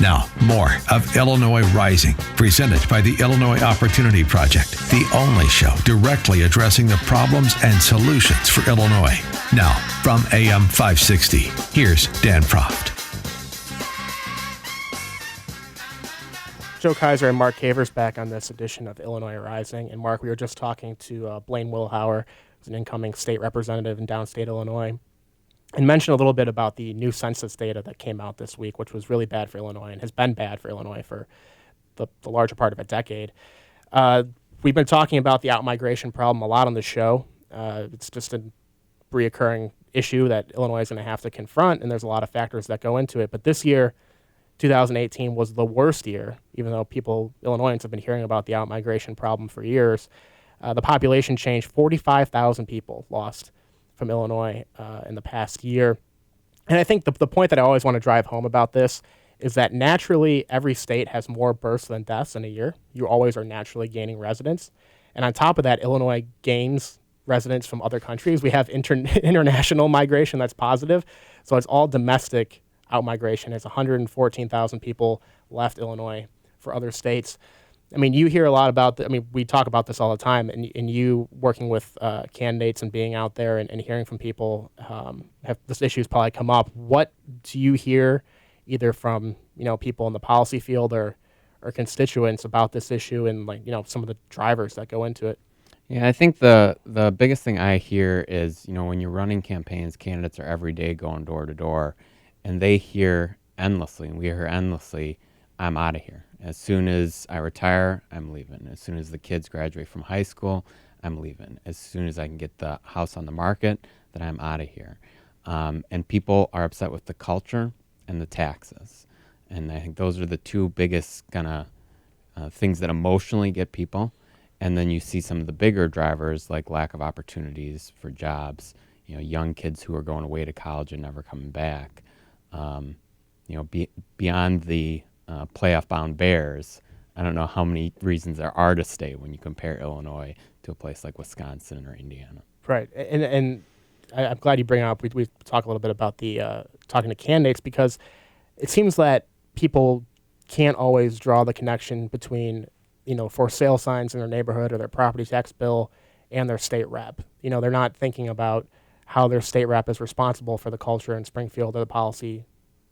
Now, more of Illinois Rising, presented by the Illinois Opportunity Project, the only show directly addressing the problems and solutions for Illinois. Now, from AM 560, here's Dan Proft. Joe Kaiser and Mark Cavers back on this edition of Illinois Rising. And Mark, we were just talking to Blaine Willhauer, who's an incoming state representative in downstate Illinois, and mentioned a little bit about the new census data that came out this week, which was really bad for Illinois and has been bad for Illinois for the larger part of a decade. We've been talking about the outmigration problem a lot on the show. It's just a reoccurring issue that Illinois is going to have to confront, and there's a lot of factors that go into it. But this year, 2018 was the worst year, even though Illinoisans have been hearing about the outmigration problem for years. The population changed. 45,000 people lost from Illinois in the past year. And I think the point that I always want to drive home about this is that naturally every state has more births than deaths in a year. You always are naturally gaining residents. And on top of that, Illinois gains residents from other countries. We have international migration that's positive. So it's all domestic outmigration. It's 114,000 people left Illinois for other states. I mean, you hear a lot about, we talk about this all the time, and you working with candidates and being out there and hearing from people, this issue's probably come up. What do you hear either from, people in the policy field or constituents about this issue and some of the drivers that go into it? Yeah, I think the biggest thing I hear is, when you're running campaigns, candidates are every day going door to door, and they hear endlessly, and we hear endlessly, I'm out of here. As soon as I retire, I'm leaving. As soon as the kids graduate from high school, I'm leaving. As soon as I can get the house on the market, then I'm out of here. And people are upset with the culture and the taxes. And I think those are the two biggest kind of things that emotionally get people. And then you see some of the bigger drivers like lack of opportunities for jobs, young kids who are going away to college and never coming back. Beyond the playoff-bound Bears, I don't know how many reasons there are to stay when you compare Illinois to a place like Wisconsin or Indiana. Right, and I'm glad you bring up. We talk a little bit about the talking to candidates, because it seems that people can't always draw the connection between for sale signs in their neighborhood or their property tax bill and their state rep. They're not thinking about how their state rep is responsible for the culture in Springfield or the policy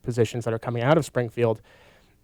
positions that are coming out of Springfield.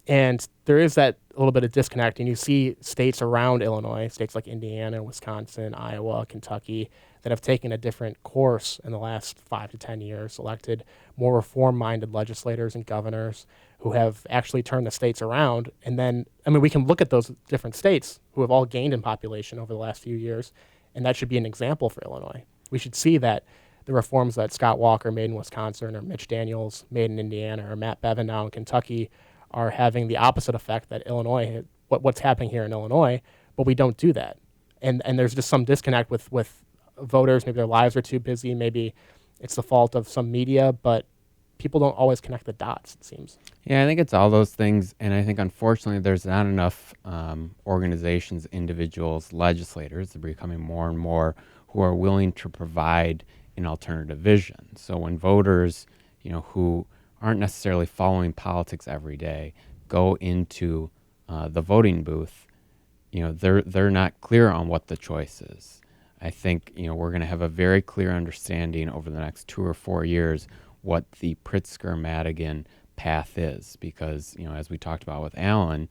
And there is that a little bit of disconnect. And you see states around Illinois, states like Indiana, Wisconsin, Iowa, Kentucky, that have taken a different course in the last 5 to 10 years, elected more reform-minded legislators and governors who have actually turned the states around. And then, we can look at those different states who have all gained in population over the last few years, and that should be an example for Illinois. We should see that the reforms that Scott Walker made in Wisconsin, or Mitch Daniels made in Indiana, or Matt Bevin now in Kentucky are having the opposite effect that Illinois, what's happening here in Illinois, but we don't do that. And there's just some disconnect with voters. Maybe their lives are too busy. Maybe it's the fault of some media, but people don't always connect the dots, it seems. Yeah, I think it's all those things, and I think unfortunately there's not enough organizations, individuals, legislators, they're becoming more and more, who are willing to provide an alternative vision. So when voters, who aren't necessarily following politics every day, go into the voting booth, they're not clear on what the choice is. I think, we're going to have a very clear understanding over the next 2 or 4 years what the Pritzker-Madigan path is, because, as we talked about with Alan,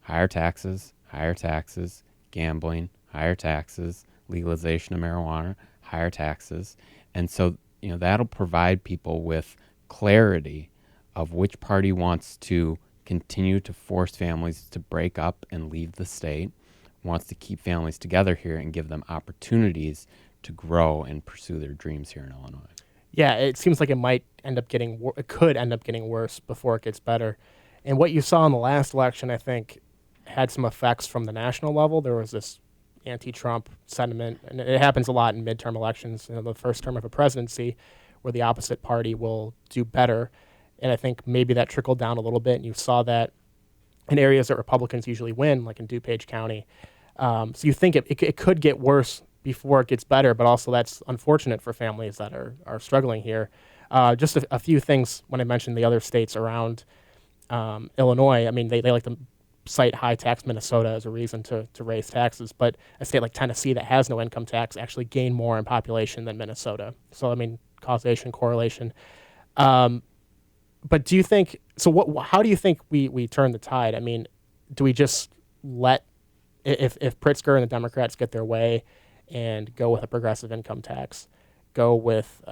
higher taxes, gambling, higher taxes, legalization of marijuana, higher taxes. And so, that'll provide people with clarity of which party wants to continue to force families to break up and leave the state, wants to keep families together here and give them opportunities to grow and pursue their dreams here in Illinois. Yeah, it seems like it could end up getting worse before it gets better. And what you saw in the last election, I think, had some effects from the national level. There was this anti-Trump sentiment, and it happens a lot in midterm elections, the first term of a presidency, where the opposite party will do better. And I think maybe that trickled down a little bit, and you saw that in areas that Republicans usually win, like in DuPage County. So you think it could get worse before it gets better, but also that's unfortunate for families that are struggling here. Just a few things when I mentioned the other states around Illinois, I mean, they like to cite high tax Minnesota as a reason to raise taxes, but a state like Tennessee that has no income tax actually gained more in population than Minnesota. So, I mean, causation, correlation. But do you think, so how do you think we turn the tide? I mean, do we just let, if Pritzker and the Democrats get their way and go with a progressive income tax, go with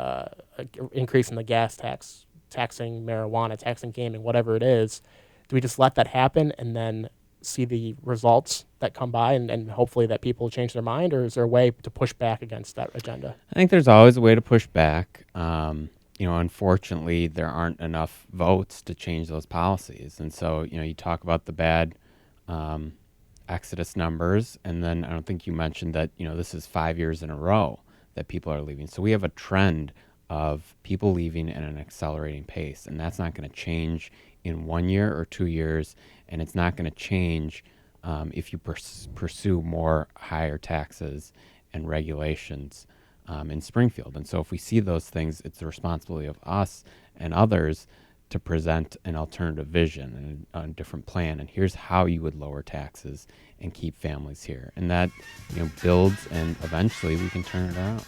increasing the gas tax, taxing marijuana, taxing gaming, whatever it is, do we just let that happen and then see the results that come by and hopefully that people change their mind, or is there a way to push back against that agenda? I think there's always a way to push back. Unfortunately, there aren't enough votes to change those policies. And so, you talk about the bad exodus numbers, and then I don't think you mentioned that, this is 5 years in a row that people are leaving. So we have a trend of people leaving at an accelerating pace, and that's not going to change in 1 year or 2 years, and it's not going to change if you pursue more higher taxes and regulations in Springfield. And so if we see those things, it's the responsibility of us and others to present an alternative vision and a different plan. And here's how you would lower taxes and keep families here. And that builds, and eventually we can turn it around.